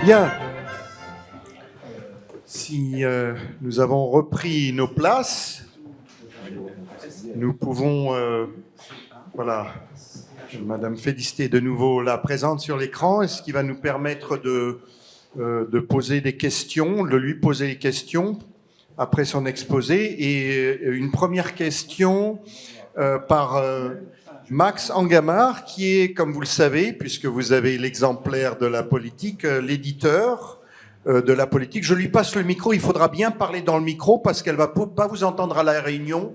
Bien. Si nous avons repris nos places, nous pouvons... voilà, Madame Félicité est de nouveau là présente sur l'écran, ce qui va nous permettre de poser des questions, de lui poser des questions après son exposé. Et une première question par Max Angamar, qui est, comme vous le savez, puisque vous avez l'exemplaire de la politique, l'éditeur de la politique. Je lui passe le micro, il faudra bien parler dans le micro parce qu'elle ne va pas vous entendre à la réunion,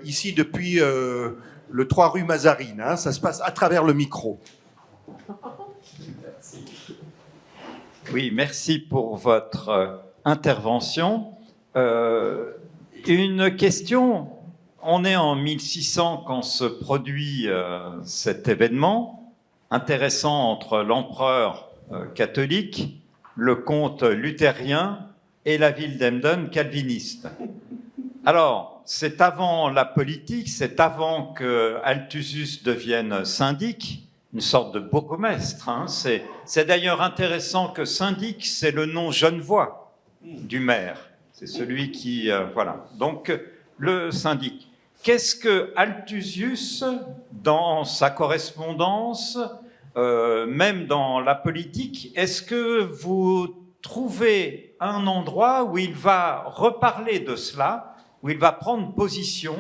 ici depuis le 3 rue Mazarine. Hein, ça se passe à travers le micro. Oui, merci pour votre intervention. Une question, on est en 1600 quand se produit cet événement intéressant entre l'empereur catholique, le comte luthérien et la ville d'Emden calviniste. Alors, c'est avant la politique, c'est avant que Althusius devienne syndic, une sorte de bourgmestre. Hein. C'est d'ailleurs intéressant que syndic, c'est le nom genevois du maire. C'est celui qui... voilà. Donc, le syndic. Qu'est-ce que Althusius, dans sa correspondance, même dans la politique, est-ce que vous trouvez un endroit où il va reparler de cela, où il va prendre position,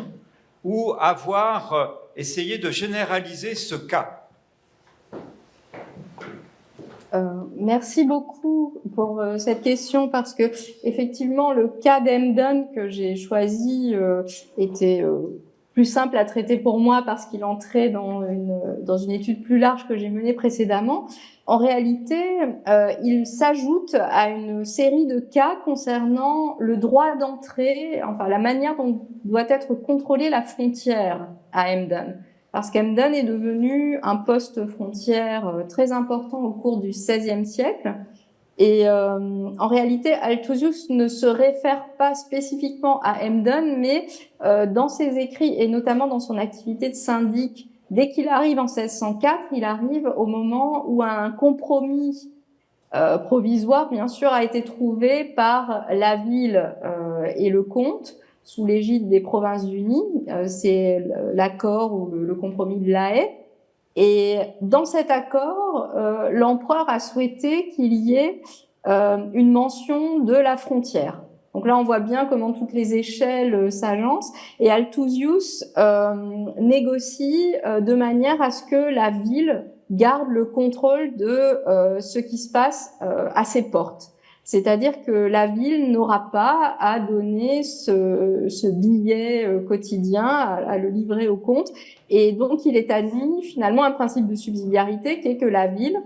ou avoir essayé de généraliser ce cas ? Merci beaucoup pour cette question parce que effectivement le cas d'Emden que j'ai choisi était plus simple à traiter pour moi parce qu'il entrait dans une étude plus large que j'ai menée précédemment. En réalité, il s'ajoute à une série de cas concernant le droit d'entrée, enfin la manière dont doit être contrôlée la frontière à Emden. Parce qu'Emden est devenu un poste frontière très important au cours du XVIe siècle. Et en réalité, Althusius ne se réfère pas spécifiquement à Emden, mais dans ses écrits et notamment dans son activité de syndic, dès qu'il arrive en 1604, il arrive au moment où un compromis provisoire, bien sûr, a été trouvé par la ville et le comte, sous l'égide des Provinces-Unies, c'est l'accord ou le compromis de La Haye. Et dans cet accord, l'empereur a souhaité qu'il y ait une mention de la frontière. Donc là, on voit bien comment toutes les échelles s'agencent. Et Althusius négocie de manière à ce que la ville garde le contrôle de ce qui se passe à ses portes. C'est-à-dire que la ville n'aura pas à donner ce billet quotidien, à le livrer au comte. Et donc, il est admis finalement un principe de subsidiarité qui est que la ville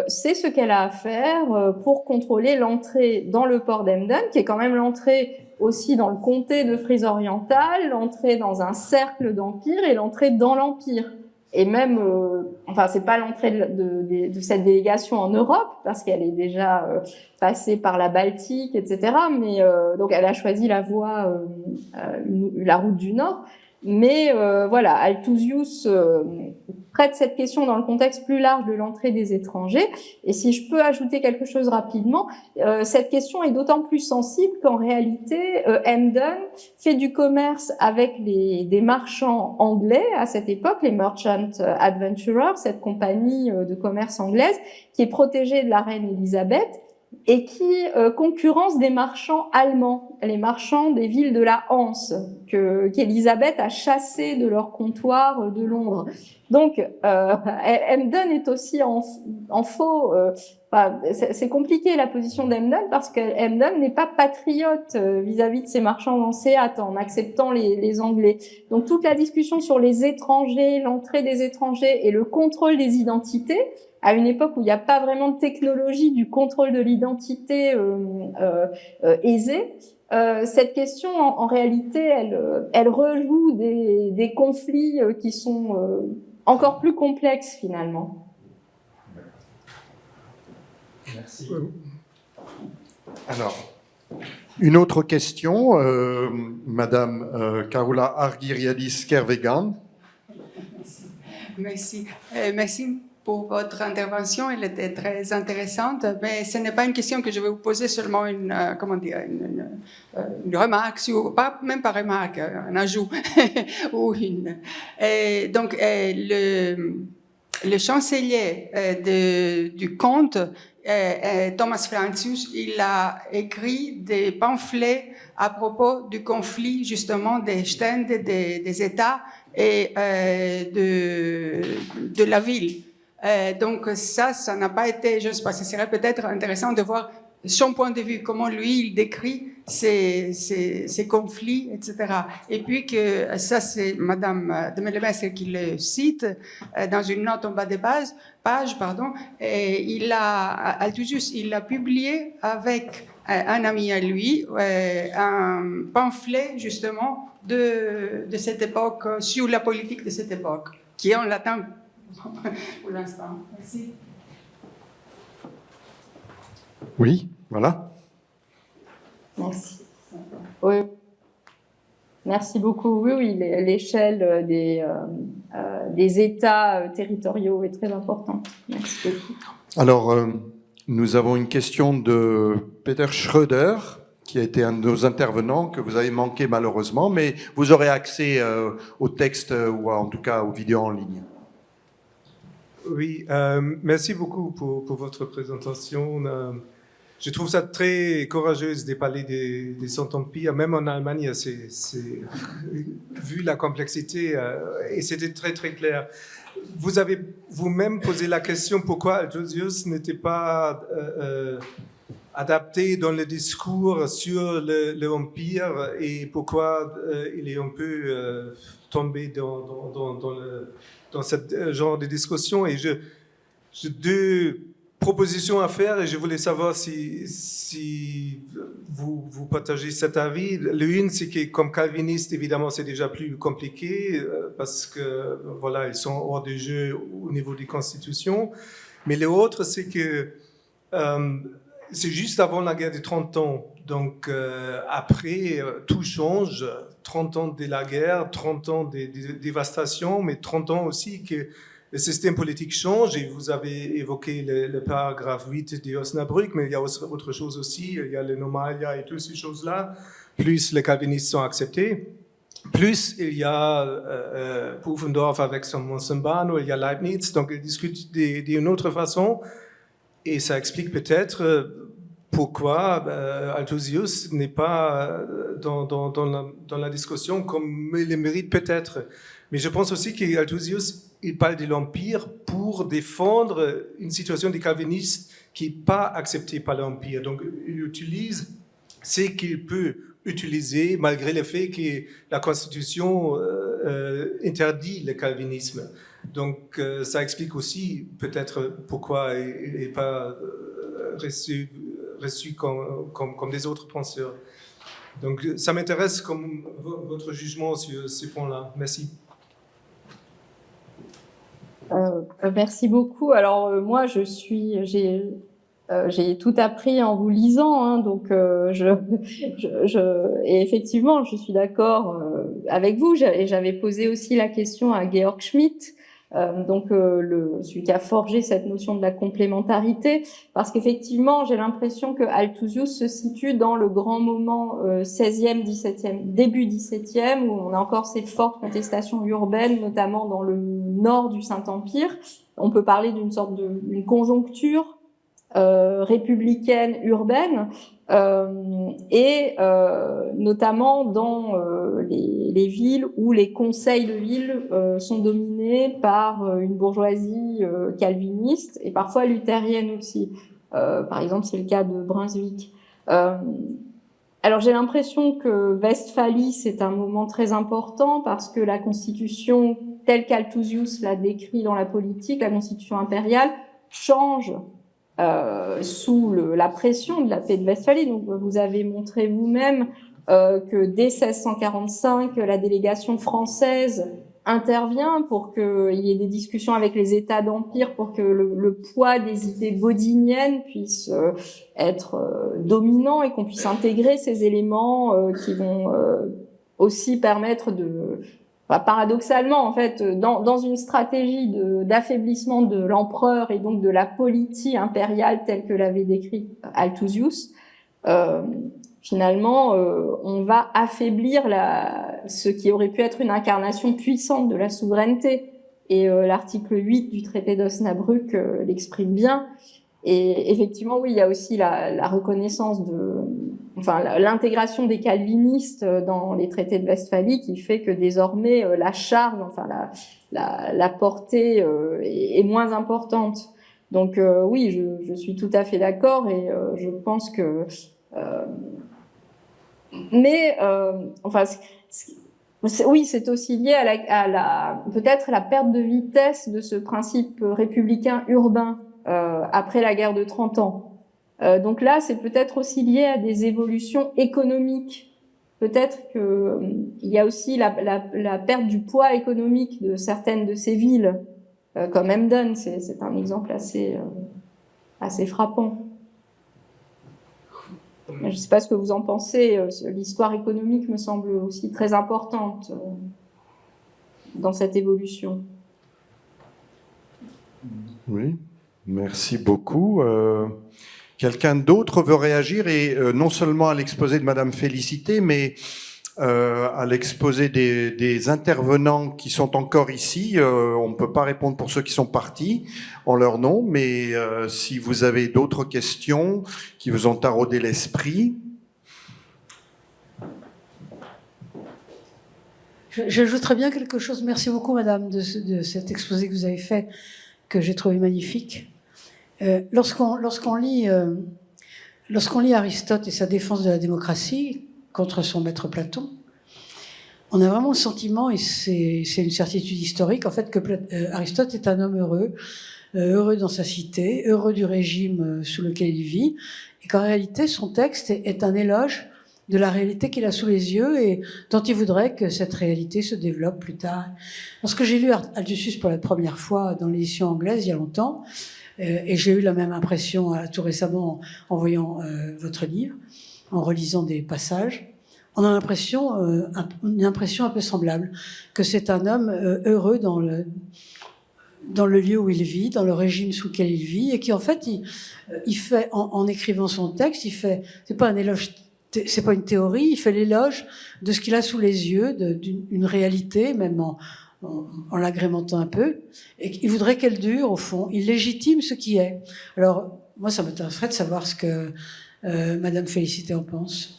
sait ce qu'elle a à faire pour contrôler l'entrée dans le port d'Emden, qui est quand même l'entrée aussi dans le comté de Frise orientale, l'entrée dans un cercle d'empire et l'entrée dans l'empire. Et même, enfin, c'est pas l'entrée de cette délégation en Europe parce qu'elle est déjà passée par la Baltique, etc. Mais donc, elle a choisi la voie, la route du Nord. Mais voilà, Althusius traite cette question dans le contexte plus large de l'entrée des étrangers. Et si je peux ajouter quelque chose rapidement, cette question est d'autant plus sensible qu'en réalité, Emden fait du commerce avec des marchands anglais à cette époque, les Merchant Adventurers, cette compagnie de commerce anglaise qui est protégée de la reine Élisabeth et qui concurrence des marchands allemands, les marchands des villes de la Hanse, qu'Élisabeth a chassés de leur comptoir de Londres. Donc, Emden est aussi en faux. C'est compliqué la position d'Emden parce qu'Emden n'est pas patriote vis-à-vis de ces marchands hanséates en acceptant les Anglais. Donc, toute la discussion sur les étrangers, l'entrée des étrangers et le contrôle des identités, à une époque où il n'y a pas vraiment de technologie du contrôle de l'identité aisée, cette question, en réalité, elle rejoue des conflits qui sont encore plus complexes, finalement. Merci. Alors, une autre question, Madame Kaoula Argyriadis Kervegan. Merci. Merci pour votre intervention. Elle était très intéressante, mais ce n'est pas une question que je vais vous poser, seulement une remarque, même pas remarque, un ajout. Ou donc, le chancelier du comte, Thomas Franzus, il a écrit des pamphlets à propos du conflit justement des Stände, des États et de la ville. Donc ça n'a pas été, je ne sais pas, ce serait peut-être intéressant de voir son point de vue, comment lui il décrit ces conflits, etc. Et puis que ça, c'est Madame de Mellemestre qui le cite dans une note en bas de page, et Althusius, il a publié avec un ami à lui un pamphlet justement de cette époque, sur la politique de cette époque, qui est en latin pour l'instant. Merci. Oui, voilà. Merci. Oui. Merci beaucoup. Oui, l'échelle des États territoriaux est très importante. Merci beaucoup. Alors, nous avons une question de Peter Schröder, qui a été un de nos intervenants, que vous avez manqué malheureusement, mais vous aurez accès au texte ou en tout cas aux vidéos en ligne. Oui, merci beaucoup pour votre présentation. Je trouve ça très courageux de parler des Saint-Empires, même en Allemagne, vu la complexité, et c'était très très clair. Vous avez vous-même posé la question pourquoi Althusius n'était pas adapté dans le discours sur l'Empire et pourquoi il est un peu tombé dans ce genre de discussion. Et j'ai deux propositions à faire et je voulais savoir si vous partagez cet avis. L'une, c'est que comme calviniste, évidemment, c'est déjà plus compliqué parce que voilà, ils sont hors de jeu au niveau des constitutions. Mais l'autre, c'est que c'est juste avant la guerre des 30 ans. Donc après, tout change. 30 ans de la guerre, 30 ans de dévastation, mais 30 ans aussi que le système politique change, et vous avez évoqué le paragraphe 8 de Osnabrück, mais il y a autre chose aussi, il y a le Normalia et toutes ces choses-là, plus les calvinistes sont acceptés, plus il y a Pufendorf avec son Monsenbano, il y a Leibniz, donc ils discutent d'une autre façon, et ça explique peut-être pourquoi Althusius n'est pas dans la discussion comme il le mérite peut-être. Mais je pense aussi qu'Althusius, il parle de l'Empire pour défendre une situation des calvinistes qui n'est pas acceptée par l'Empire. Donc, il utilise ce qu'il peut utiliser, malgré le fait que la Constitution interdit le calvinisme. Donc, ça explique aussi peut-être pourquoi il n'est pas reçu comme des autres penseurs. Donc, ça m'intéresse comme votre jugement sur ces points-là. Merci. Merci beaucoup. Alors moi, j'ai tout appris en vous lisant, hein, donc et effectivement, je suis d'accord avec vous. J'avais posé aussi la question à Georg Schmidt, celui qui a forgé cette notion de la complémentarité, parce qu'effectivement, j'ai l'impression que Althusius se situe dans le grand moment 16e, 17e, début 17e, où on a encore ces fortes contestations urbaines, notamment dans le nord du Saint-Empire. On peut parler d'une sorte d'une conjoncture républicaine urbaine, notamment dans les villes où les conseils de ville sont dominés par une bourgeoisie calviniste et parfois luthérienne aussi. Par exemple, c'est le cas de Brunswick. Alors j'ai l'impression que Westphalie, c'est un moment très important parce que la constitution telle qu'Althusius l'a décrit dans la politique, la constitution impériale, change sous la pression de la paix de Westphalie. Donc, vous avez montré vous-même que dès 1645, la délégation française intervient pour qu'il y ait des discussions avec les États d'Empire pour que le poids des idées bodiniennes puisse être dominant et qu'on puisse intégrer ces éléments qui vont aussi permettre paradoxalement, en fait, dans une stratégie d'affaiblissement de l'empereur et donc de la politie impériale telle que l'avait décrit Althusius, finalement, on va affaiblir ce qui aurait pu être une incarnation puissante de la souveraineté. Et l'article 8 du traité d'Osnabrück l'exprime bien. Et effectivement, oui, il y a aussi la reconnaissance l'intégration des calvinistes dans les traités de Westphalie qui fait que désormais la charge, la portée est moins importante. Donc oui, je suis tout à fait d'accord et je pense que oui, c'est aussi lié à peut-être la perte de vitesse de ce principe républicain urbain après la guerre de 30 ans. Donc là, c'est peut-être aussi lié à des évolutions économiques. Peut-être qu'il y a aussi la perte du poids économique de certaines de ces villes, comme Emden. C'est un exemple assez frappant. Je ne sais pas ce que vous en pensez. L'histoire économique me semble aussi très importante dans cette évolution. Oui, merci beaucoup. Quelqu'un d'autre veut réagir et non seulement à l'exposé de Madame Félicité, mais à l'exposé des intervenants qui sont encore ici. On ne peut pas répondre pour ceux qui sont partis en leur nom, mais si vous avez d'autres questions qui vous ont taraudé l'esprit. J'ajouterais bien quelque chose. Merci beaucoup, Madame, de cet exposé que vous avez fait, que j'ai trouvé magnifique. Lorsqu'on lit Aristote et sa défense de la démocratie contre son maître Platon, on a vraiment le sentiment, et c'est une certitude historique, en fait, que Aristote est un homme heureux, heureux dans sa cité, heureux du régime sous lequel il vit, et qu'en réalité, son texte est un éloge de la réalité qu'il a sous les yeux et dont il voudrait que cette réalité se développe plus tard. Lorsque j'ai lu Althusius pour la première fois dans l'édition anglaise il y a longtemps, et j'ai eu la même impression tout récemment en voyant votre livre, en relisant des passages, on a une impression un peu semblable, que c'est un homme heureux dans le lieu où il vit, dans le régime sous lequel il vit, et qui en fait, il fait, en écrivant son texte, c'est pas un éloge, c'est pas une théorie, il fait l'éloge de ce qu'il a sous les yeux, d'une réalité, même en l'agrémentant un peu, et il voudrait qu'elle dure, au fond. Il légitime ce qui est. Alors, moi, ça m'intéresserait de savoir ce que Madame Félicité en pense.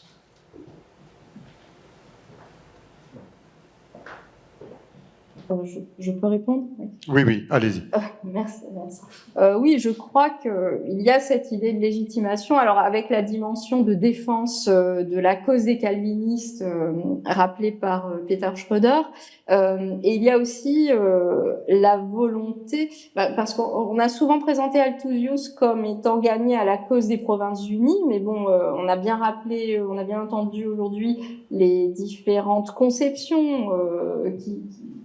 Je peux répondre? Oui, allez-y. Merci. Oui, je crois qu'il y a cette idée de légitimation. Alors, avec la dimension de défense de la cause des calvinistes rappelée par Peter Schroeder, et il y a aussi la volonté, parce qu'on a souvent présenté Althusius comme étant gagné à la cause des Provinces-Unies, mais bon, on a bien entendu aujourd'hui les différentes conceptions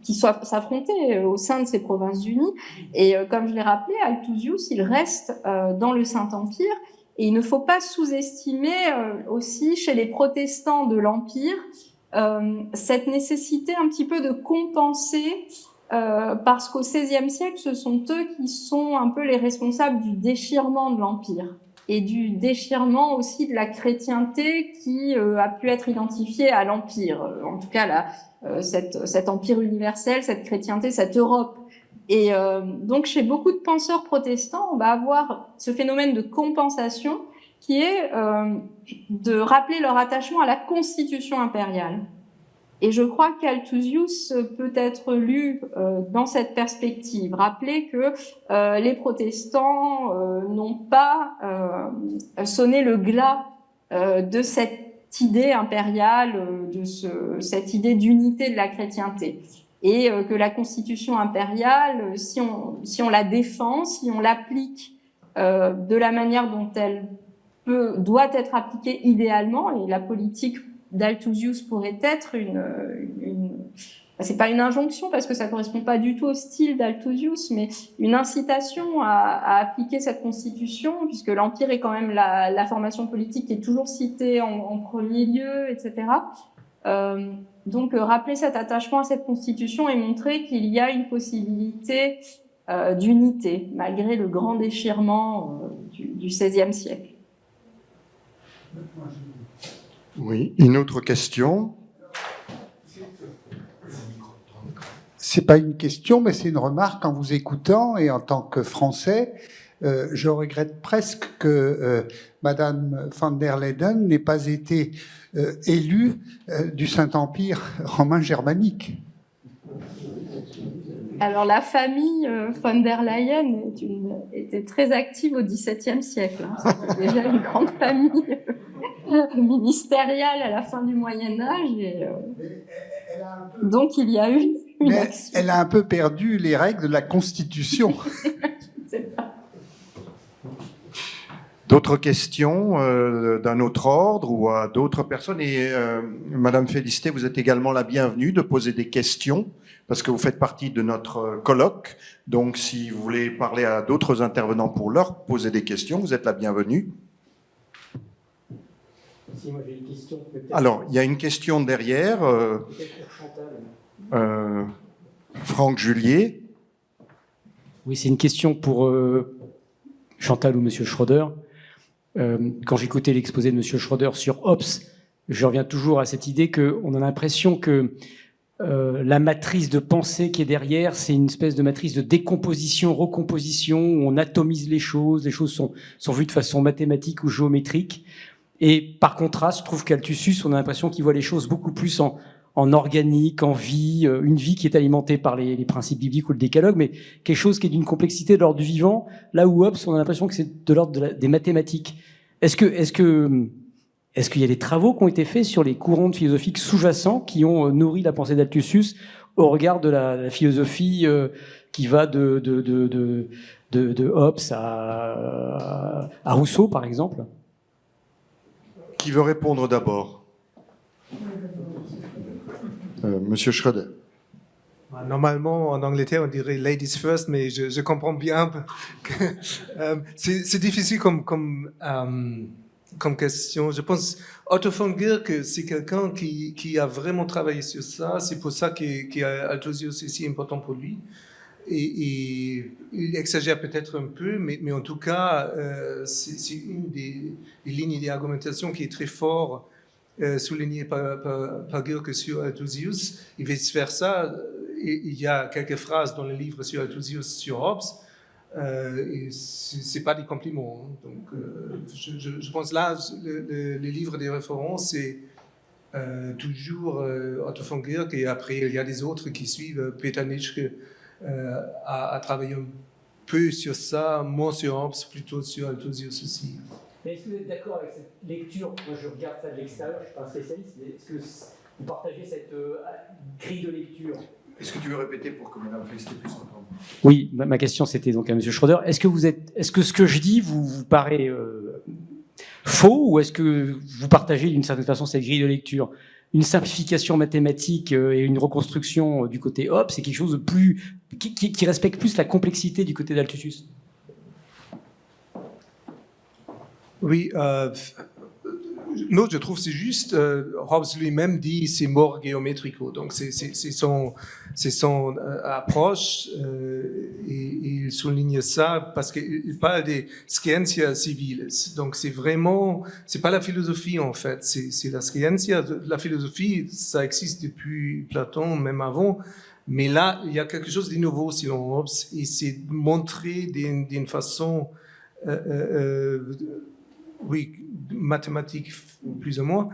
qui s'affrontaient au sein de ces Provinces-Unies. Et comme je l'ai rappelé, Althusius, il reste dans le Saint-Empire. Et il ne faut pas sous-estimer aussi chez les protestants de l'Empire cette nécessité un petit peu de compenser, parce qu'au XVIe siècle, ce sont eux qui sont un peu les responsables du déchirement de l'Empire et du déchirement aussi de la chrétienté qui a pu être identifiée à l'Empire. En tout cas, cet empire universel, cette chrétienté, cette Europe. Et donc, chez beaucoup de penseurs protestants, on va avoir ce phénomène de compensation qui est de rappeler leur attachement à la constitution impériale. Et je crois qu'Althusius peut être lu dans cette perspective. Rappeler que les protestants n'ont pas sonné le glas de cette idée impériale, cette idée d'unité de la chrétienté. Et que la constitution impériale, si on la défend, si on l'applique de la manière dont elle doit être appliquée idéalement, et la politique d'Althusius pourrait être c'est pas une injonction parce que ça correspond pas du tout au style d'Althusius, mais une incitation à appliquer cette constitution, puisque l'Empire est quand même la formation politique qui est toujours citée en premier lieu, etc. Donc, rappeler cet attachement à cette constitution et montrer qu'il y a une possibilité d'unité, malgré le grand déchirement du XVIe siècle. Oui, une autre question. C'est pas une question, mais c'est une remarque en vous écoutant et en tant que Français. Je regrette presque que Madame van der Leyden n'ait pas été élue du Saint-Empire romain germanique. Alors, la famille von der Leyen était très active au XVIIe siècle. Hein. C'était déjà une grande famille ministériale à la fin du Moyen-Âge. Et, donc, il y a eu une Mais action. elle a un peu perdu les règles de la Constitution. Je sais pas. D'autres questions d'un autre ordre ou à d'autres personnes? Et Madame Félicité, vous êtes également la bienvenue de poser des questions parce que vous faites partie de notre colloque. Donc, si vous voulez parler à d'autres intervenants pour leur poser des questions, vous êtes la bienvenue. Si, moi j'ai une question. Alors, il y a une question derrière. Franck Julier. Oui, c'est une question pour Chantal ou Monsieur Schroeder. Quand j'écoutais l'exposé de Monsieur Schroeder sur Hobbes, je reviens toujours à cette idée qu'on a l'impression que la matrice de pensée qui est derrière, c'est une espèce de matrice de décomposition, recomposition, où on atomise les choses sont vues de façon mathématique ou géométrique. Et par contraste, je trouve qu'Althussus, on a l'impression qu'il voit les choses beaucoup plus en organique, en vie, une vie qui est alimentée par les principes bibliques ou le décalogue, mais quelque chose qui est d'une complexité de l'ordre du vivant, là où Hobbes, on a l'impression que c'est de l'ordre des mathématiques. Est-ce qu'il y a des travaux qui ont été faits sur les courants philosophiques sous-jacents qui ont nourri la pensée d'Althussus au regard de la philosophie qui va de Hobbes à Rousseau, par exemple? Qui veut répondre d'abord? Monsieur Schroeder. Normalement, en Angleterre, on dirait ladies first, mais je comprends bien que c'est difficile comme question. Je pense Otto von Guercke, c'est quelqu'un qui a vraiment travaillé sur ça. C'est pour ça qu'Althussus est si important pour lui. Et il exagère peut-être un peu, mais en tout cas, c'est une des lignes d'argumentation qui est très forte, soulignée par Guercke sur Althusius. Et vice-versa, il y a quelques phrases dans le livre sur Althusius sur Hobbes, et ce n'est pas des compliments. Hein. Donc, je pense là, le livre des références, c'est toujours Otto von Guercke, et après, il y a des autres qui suivent. Peter Nitschke a travaillé un peu sur ça, moins sur Hobbes, plutôt sur Althusius aussi. Mais est-ce que vous êtes d'accord avec cette lecture? Moi, je regarde ça de l'extérieur, je ne suis pas un spécialiste, mais est-ce que vous partagez cette grille de lecture? Est-ce que tu veux répéter pour que Mme Félicité puisse entendre? Oui, ma question c'était donc à M. Schroeder. Est-ce que ce que je dis vous paraît faux, ou est-ce que vous partagez d'une certaine façon cette grille de lecture? Une simplification mathématique et une reconstruction du côté Hobbes, c'est quelque chose de plus qui respecte plus la complexité du côté d'Althussus. Oui, non, je trouve que c'est juste. Hobbes lui-même dit c'est mort géométrico, donc c'est son approche, et il souligne ça parce qu'il parle des scientia civiles. Donc c'est pas la philosophie en fait, c'est la scientia. La philosophie, ça existe depuis Platon, même avant. Mais là, il y a quelque chose de nouveau selon Hobbes, et c'est montré d'une façon oui, mathématique plus ou moins,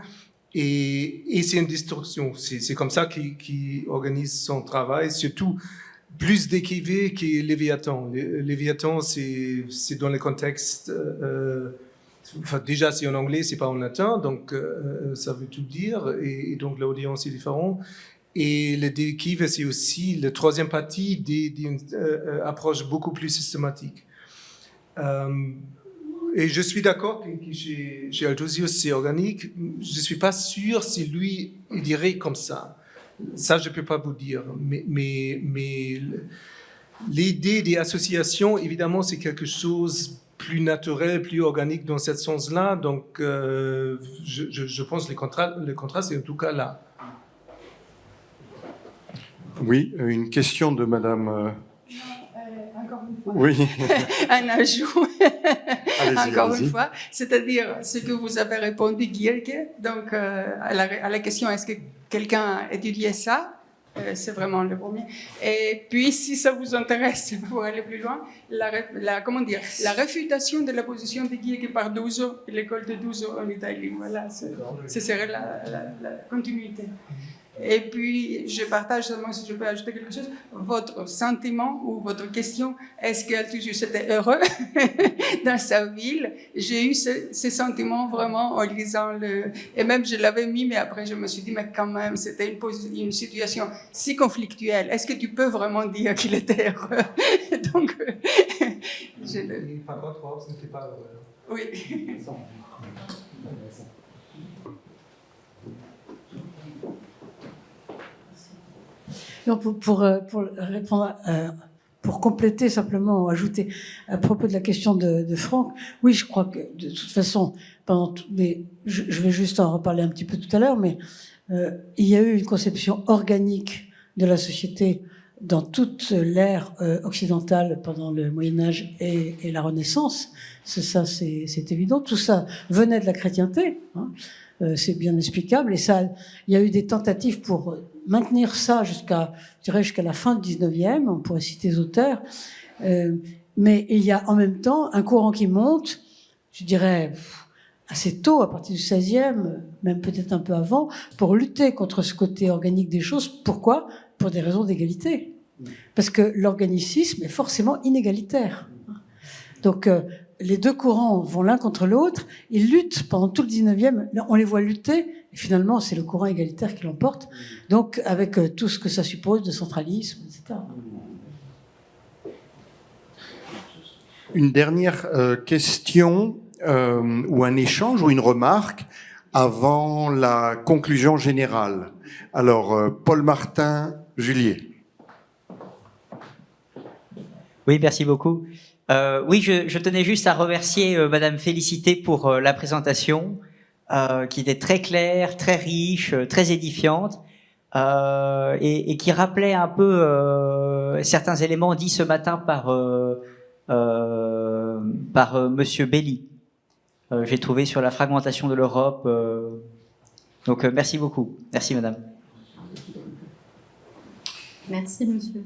et c'est une destruction. C'est comme ça qu'il organise son travail, surtout plus d'écrivains que Léviathan. Léviathan, c'est dans le contexte, enfin, déjà c'est en anglais, c'est pas en latin, donc ça veut tout dire, et donc l'audience est différente. Et le Dékive, c'est aussi la troisième partie d'une approche beaucoup plus systématique. Et je suis d'accord que chez Althusius, c'est organique. Je ne suis pas sûr si lui, il dirait comme ça. Ça, je ne peux pas vous dire. Mais l'idée des associations, évidemment, c'est quelque chose plus naturel, plus organique dans ce sens-là. Donc, je pense que le contrat, c'est en tout cas là. Oui, une question de Madame. Encore une fois. Oui, Un ajout, allez-y, encore allez-y. une fois, c'est-à-dire ce que vous avez répondu, Gierke, donc à la question est-ce que quelqu'un a étudié ça, c'est vraiment le premier. Et puis, si ça vous intéresse, pour aller plus loin, comment dire, la réfutation de la position de Gierke par Duso, l'école de Duso en Italie. Voilà, ce serait la continuité. Et puis, je partage seulement, si je peux ajouter quelque chose, votre sentiment ou votre question, est-ce qu'Althusser était heureux dans sa ville? J'ai eu ce sentiment vraiment en lisant Et même, je l'avais mis, mais après, je me suis dit, mais quand même, c'était une situation si conflictuelle. Est-ce que tu peux vraiment dire qu'il était heureux? Donc, Par contre, Hobbes n'était pas heureux. oui. Non, pour répondre, pour compléter simplement, ajouter à propos de la question de Franck, oui, je crois que de toute façon, je vais juste en reparler un petit peu tout à l'heure, mais il y a eu une conception organique de la société dans toute l'ère occidentale pendant le Moyen-Âge et la Renaissance. C'est évident. Tout ça venait de la chrétienté. Hein. C'est bien explicable. Et ça, il y a eu des tentatives pour maintenir ça jusqu'à la fin du 19e. On pourrait citer des auteurs. Mais il y a en même temps un courant qui monte, je dirais assez tôt, à partir du 16e, même peut-être un peu avant, pour lutter contre ce côté organique des choses. Pourquoi ? Pour des raisons d'égalité. Parce que l'organicisme est forcément inégalitaire. Donc, les deux courants vont l'un contre l'autre, ils luttent pendant tout le 19e, on les voit lutter, et finalement, c'est le courant égalitaire qui l'emporte. Donc, avec tout ce que ça suppose de centralisme, etc. Une dernière question ou un échange ou une remarque avant la conclusion générale. Alors, Paul Martin, Juliet. Oui, merci beaucoup. Oui, je tenais juste à remercier Madame Félicité pour la présentation qui était très claire, très riche, très édifiante et qui rappelait un peu certains éléments dits ce matin par Monsieur Belli. J'ai trouvé sur la fragmentation de l'Europe. Donc merci beaucoup. Merci Madame. Merci, monsieur.